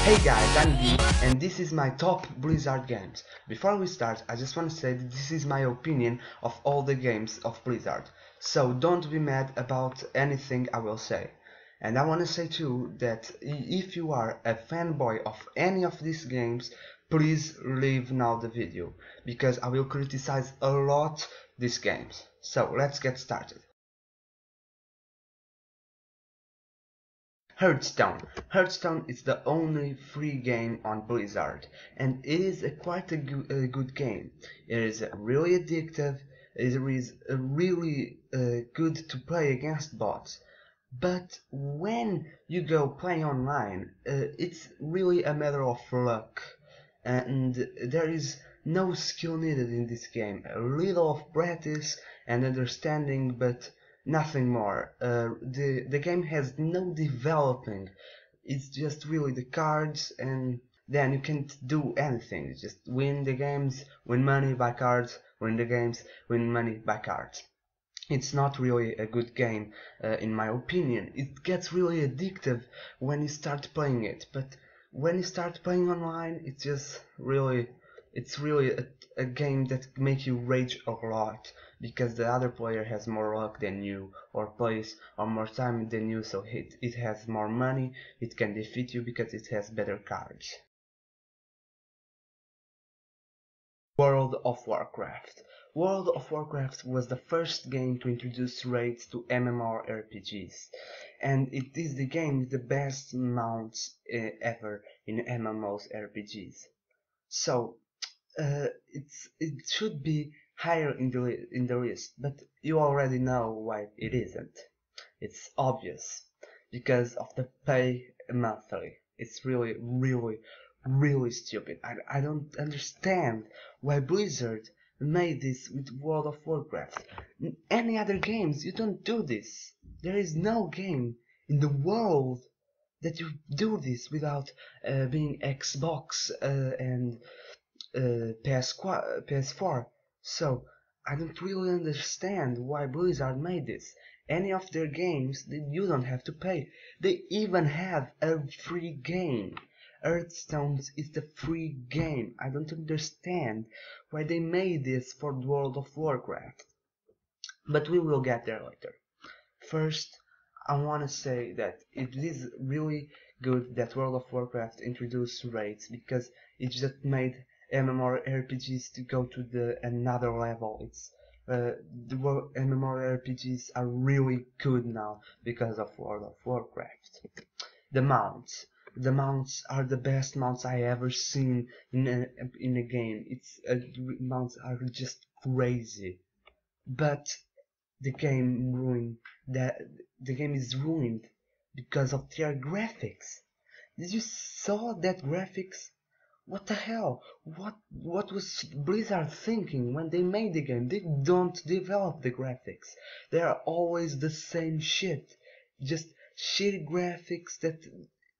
Hey guys, I'm D, and this is my top Blizzard games. Before we start, I just want to say that this is my opinion of all the games of Blizzard, so don't be mad about anything I will say. And I want to say too that if you are a fanboy of any of these games, please leave now the video, because I will criticize a lot these games. So let's get started. Hearthstone. Hearthstone is the only free game on Blizzard, and it is quite a good game. It is really addictive. It is really good to play against bots. But when you go play online, it's really a matter of luck, and there is no skill needed in this game. A little of practice and understanding, but nothing more. The game has no developing. It's just really the cards, and then you can't do anything. You just win the games, win money by cards, win the games, win money by cards. It's not really a good game, in my opinion. It gets really addictive when you start playing it, but when you start playing online, it's really a game that makes you rage a lot, because the other player has more luck than you, or plays or more time than you, so it has more money, it can defeat you because it has better cards. World of Warcraft. World of Warcraft was the first game to introduce raids to MMORPGs, and it is the game with the best mounts ever in MMOs RPGs. So it should be higher in the list, but you already know why it isn't. It's obvious, because of the pay monthly. It's really stupid. I don't understand why Blizzard made this with World of Warcraft. In any other games, you don't do this. There is no game in the world that you do this without being Xbox and PS4. So I don't really understand why Blizzard made this. Any of their games, you don't have to pay. They even have a free game. Hearthstone is the free game. I don't understand why they made this for World of Warcraft. But we will get there later. First, I want to say that it is really good that World of Warcraft introduced raids, because it just made MMORPGs to go to another level. The MMORPGs are really good now because of World of Warcraft. The mounts. The mounts are the best mounts I ever seen in a game. Mounts are just crazy. But the game ruined that the game is ruined because of their graphics. Did you saw that graphics? What the hell? What was Blizzard thinking when they made the game? They don't develop the graphics. They are always the same shit. Just shitty graphics that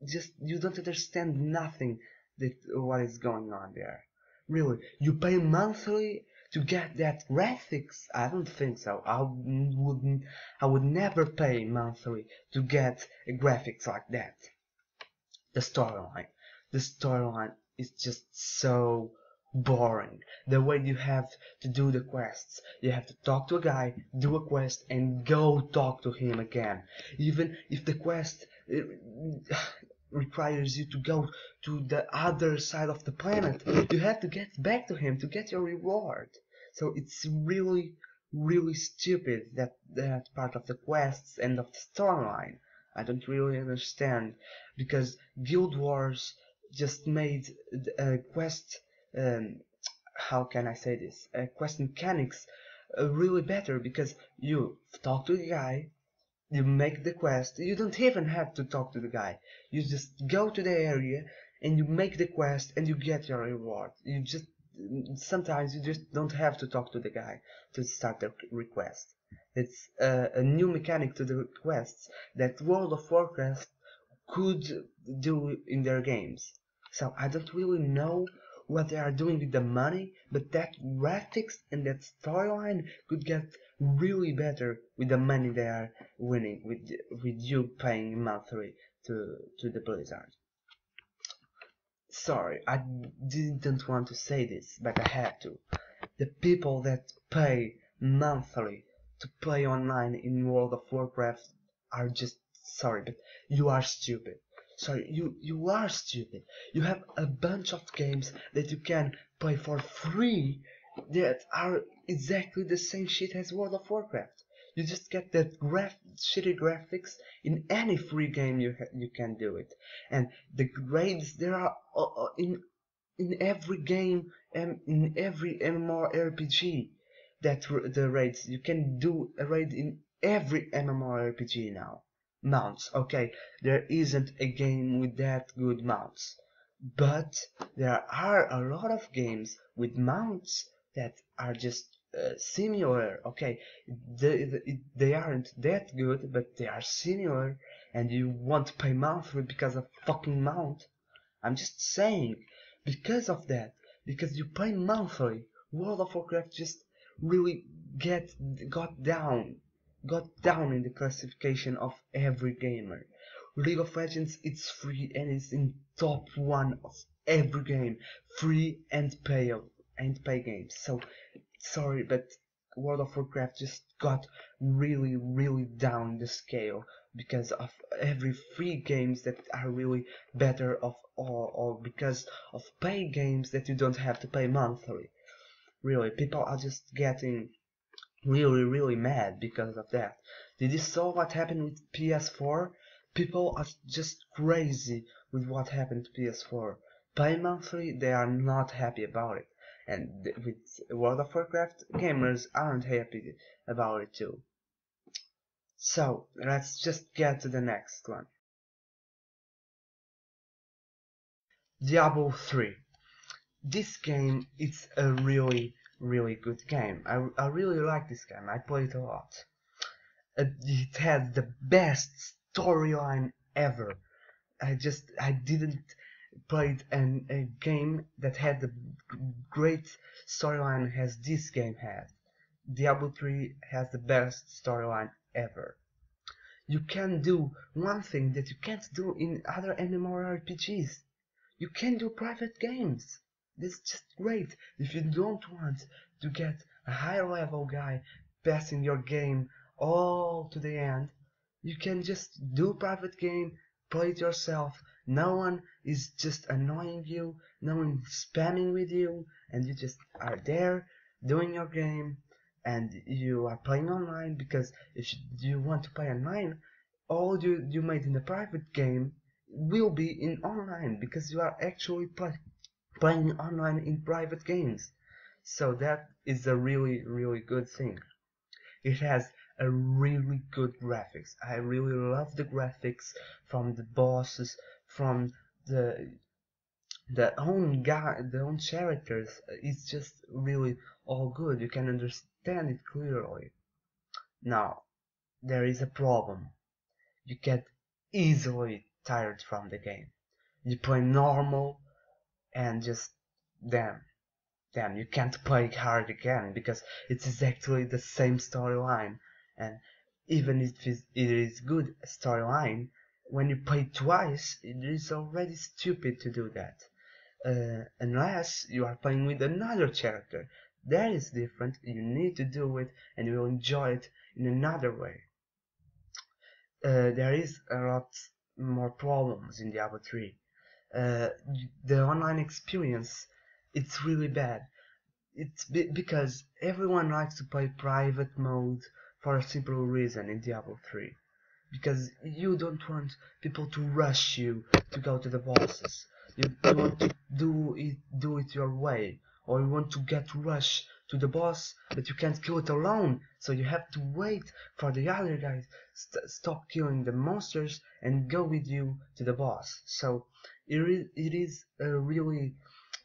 just you don't understand nothing that what is going on there. Really, you pay monthly to get that graphics? I don't think so. I would never pay monthly to get a graphics like that. The storyline. The storyline is just so boring. The way you have to do the quests. You have to talk to a guy, do a quest, and go talk to him again. Even if the quest requires you to go to the other side of the planet, you have to get back to him to get your reward. So it's really stupid, that part of the quests and of the storyline. I don't really understand, because Guild Wars just made a quest, how can I say this, quest mechanics really better, because you talk to the guy, you make the quest, you don't even have to talk to the guy, you just go to the area and you make the quest and you get your reward. Sometimes you just don't have to talk to the guy to start the request. It's a new mechanic to the requests that World of Warcraft could do in their games. So I don't really know what they are doing with the money, but that graphics and that storyline could get really better with the money they are winning with you paying monthly to the Blizzard. sorry, I didn't want to say this, but I had to. The people that pay monthly to play online in World of Warcraft are just, sorry, but you are stupid. Sorry, you are stupid. You have a bunch of games that you can play for free that are exactly the same shit as World of Warcraft. You just get that shitty graphics in any free game you can do it, and the grades there are in every game and in every MMORPG the raids. You can do a raid in every MMORPG now. Mounts, okay, there isn't a game with that good mounts, but there are a lot of games with mounts that are just similar. Okay, they aren't that good, but they are similar, and you want to pay monthly because of fucking mount. I'm just saying, because of that, because you pay monthly, World of Warcraft just really got down, got down in the classification of every gamer. League of Legends, it's free and it's in top one of every game, free and pay games. So sorry, but World of Warcraft just got really down the scale because of every free games that are really better of all, or because of pay games that you don't have to pay monthly. Really, people are just getting really mad because of that. Did you saw what happened with PS4? People are just crazy with what happened to PS4. Pay monthly, they are not happy about it. And with World of Warcraft, gamers aren't happy about it too. So, let's just get to the next one. Diablo 3. This game is a really good game. I really like this game. I play it a lot. It has the best storyline ever. I didn't play a game that had the great storyline as this game had. Diablo 3 has the best storyline ever. You can do one thing that you can't do in other MMORPGs. You can do private games. This is just great. If you don't want to get a higher level guy passing your game all to the end, you can just do private game, play it yourself. No one is just annoying you, no one is spamming with you, and you just are there doing your game, and you are playing online, because if you want to play online, all you made in a private game will be in online, because you are actually playing online in private games. So that is a really good thing. It has a really good graphics. I really love the graphics from the bosses, from the the own characters. It's just really all good. You can understand it clearly. Now, there is a problem. You get easily tired from the game. You play normal and just damn, you can't play hard again, because it's exactly the same storyline. And even if it is good storyline, when you play twice, it is already stupid to do that. Unless you are playing with another character. That is different. You need to do it, and you will enjoy it in another way. There is a lot more problems in Diablo 3. The online experience, it's really bad. It's because everyone likes to play private mode for a simple reason in Diablo 3. Because you don't want people to rush you to go to the bosses. You want to do it your way, or you want to get rushed to the boss, but you can't kill it alone, so you have to wait for the other guys stop killing the monsters and go with you to the boss. So it is a really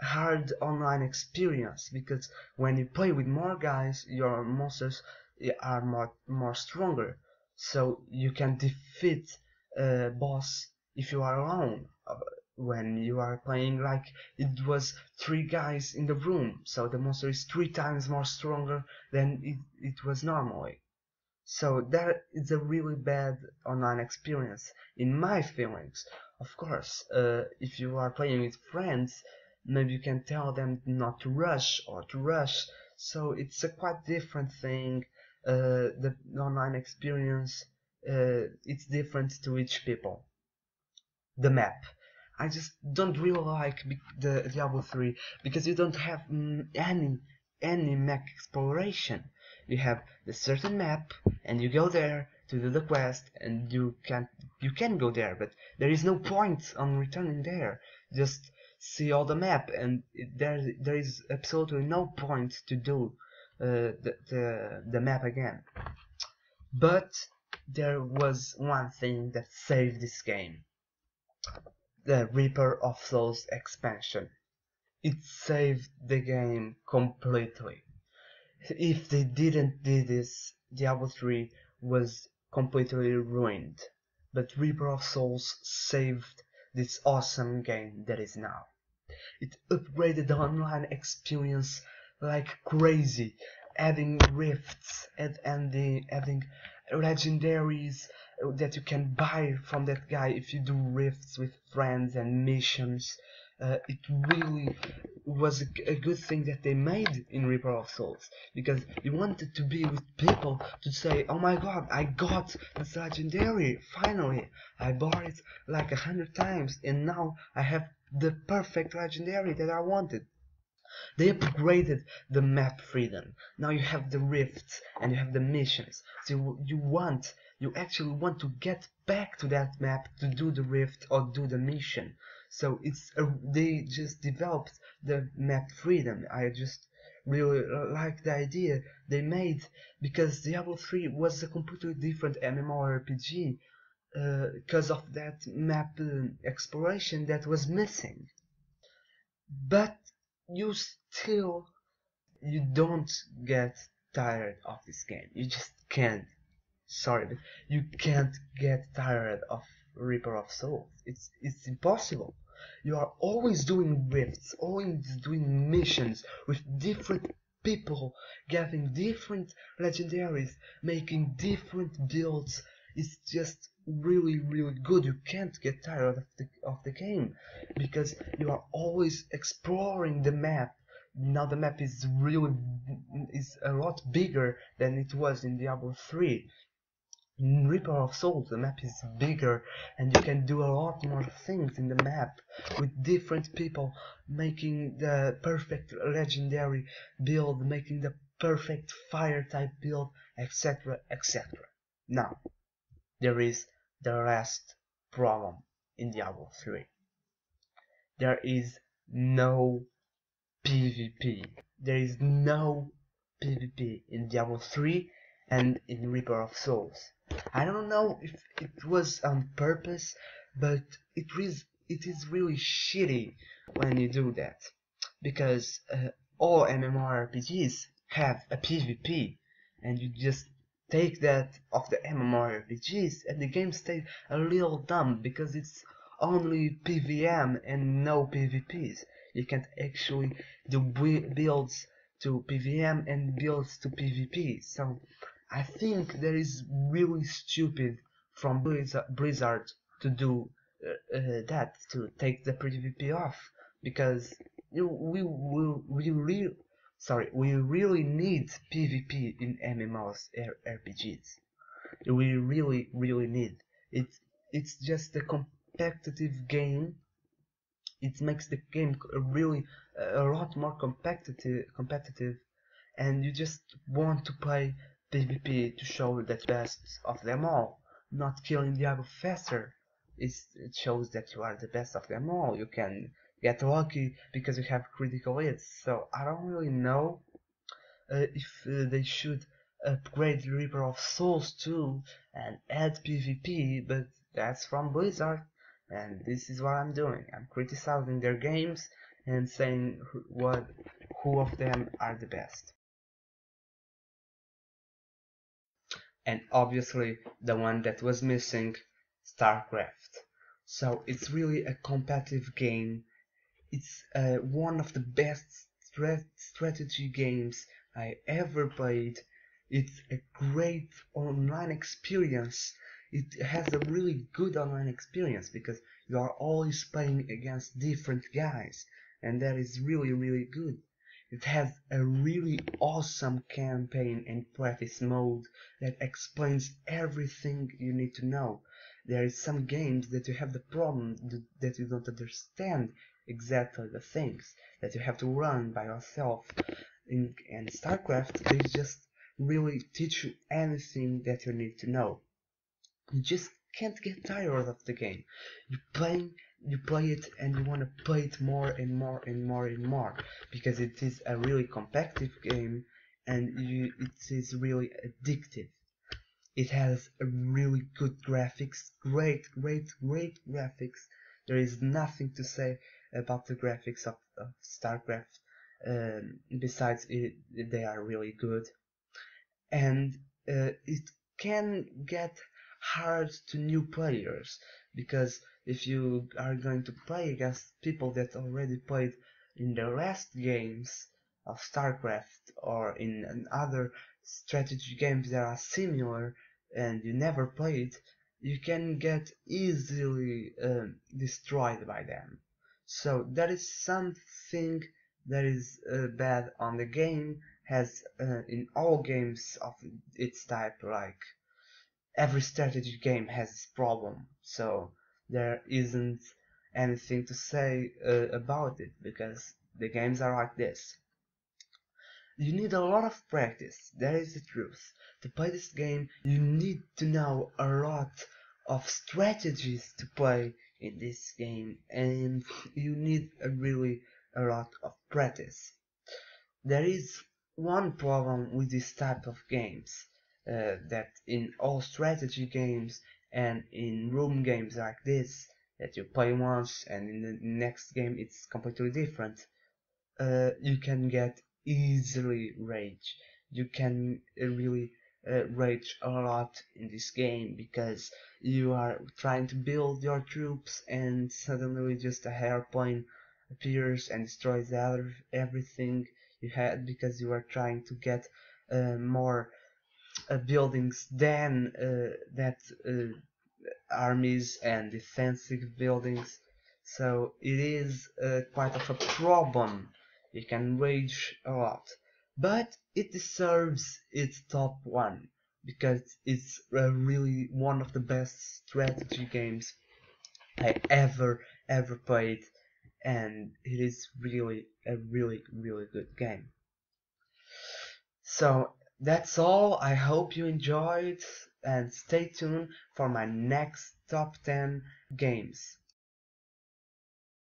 hard online experience, because when you play with more guys, your monsters are more stronger, so you can defeat a boss if you are alone. When you are playing like it was 3 guys in the room, so the monster is 3 times more stronger than it was normally. So that is a really bad online experience, in my feelings. Of course, if you are playing with friends, maybe you can tell them not to rush or to rush. So it's a quite different thing. The online experience, it's different to each people. The map. I just don't really like the Diablo 3 because you don't have any map exploration. You have the certain map and you go there to do the quest and you can go there, but there is no point on returning there. Just see all the map and there is absolutely no point to do the map again. But there was one thing that saved this game: the Reaper of Souls expansion. It saved the game completely. If they didn't do this, Diablo 3 was completely ruined. But Reaper of Souls saved this awesome game that is now. It upgraded the online experience like crazy, adding rifts and adding legendaries that you can buy from that guy if you do rifts with friends and missions. It really was a good thing that they made in Reaper of Souls, because you wanted to be with people to say, oh my god, I got this legendary, finally, I bought it like 100 times and now I have the perfect legendary that I wanted. They upgraded the map freedom. Now you have the rifts and you have the missions. So you actually want to get back to that map to do the rift or do the mission. So they just developed the map freedom. I just really like the idea they made, because Diablo 3 was a completely different MMORPG because of that map exploration that was missing. But you still, you don't get tired of this game. You just can't. Sorry, but you can't get tired of Reaper of Souls. It's impossible. You are always doing rifts, always doing missions with different people, getting different legendaries, making different builds. It's just really good. You can't get tired of the game, because you are always exploring the map. Now the map is a lot bigger than it was in Diablo 3. In Reaper of Souls, the map is bigger and you can do a lot more things in the map with different people, making the perfect legendary build, making the perfect fire type build, etc, etc. Now, there is the last problem in Diablo 3. There is no PvP. There is no PvP in Diablo 3 and in Reaper of Souls. I don't know if it was on purpose, but it is really shitty when you do that, because all MMORPGs have a PvP, and you just take that off the MMORPGs and the game stays a little dumb because it's only PvM and no PvPs. You can't actually do builds to PvM and builds to PvP. So I think that is really stupid from Blizzard to do that, to take the PvP off, because we really need PvP in MMOs RPGs. We really need it. It's just a competitive game. It makes the game really a lot more competitive, and you just want to play PvP to show that best of them all. Not killing Diablo faster, it shows that you are the best of them all. You can get lucky because you have critical hits. So I don't really know if they should upgrade Reaper of Souls too and add PvP, but that's from Blizzard, and this is what I'm doing. I'm criticizing their games and saying who of them are the best. And obviously the one that was missing, Starcraft. So it's really a competitive game. It's one of the best strategy games I ever played. It's a great online experience. It has a really good online experience because you are always playing against different guys, and that is really good. It has a really awesome campaign and practice mode that explains everything you need to know. There is some games that you have the problem that you don't understand exactly the things that you have to run by yourself. In Starcraft, they just really teach you anything that you need to know. You just can't get tired of the game. You play it, and you want to play it more and more because it is a really competitive game, and it is really addictive. It has a really good graphics, great graphics. There is nothing to say about the graphics of Starcraft. Besides, they are really good, and it can get hard to new players because if you are going to play against people that already played in the last games of Starcraft or in other strategy games that are similar and you never played, you can get easily destroyed by them. So that is something that is bad on the game, has in all games of its type. Like every strategy game has its problem, so there isn't anything to say about it because the games are like this. You need a lot of practice, that is the truth. To play this game, you need to know a lot of strategies to play in this game, and you need a lot of practice. There is one problem with this type of games, that in all strategy games and in room games like this, that you play once and in the next game it's completely different, you can get easily rage. You can really rage a lot in this game because you are trying to build your troops and suddenly just a airplane appears and destroys everything you had because you are trying to get more buildings than that armies and defensive buildings. So it is quite of a problem. You can rage a lot, but it deserves its top one because it's really one of the best strategy games I ever played, and it is really a really good game. So that's all. I hope you enjoyed, and stay tuned for my next top 10 games.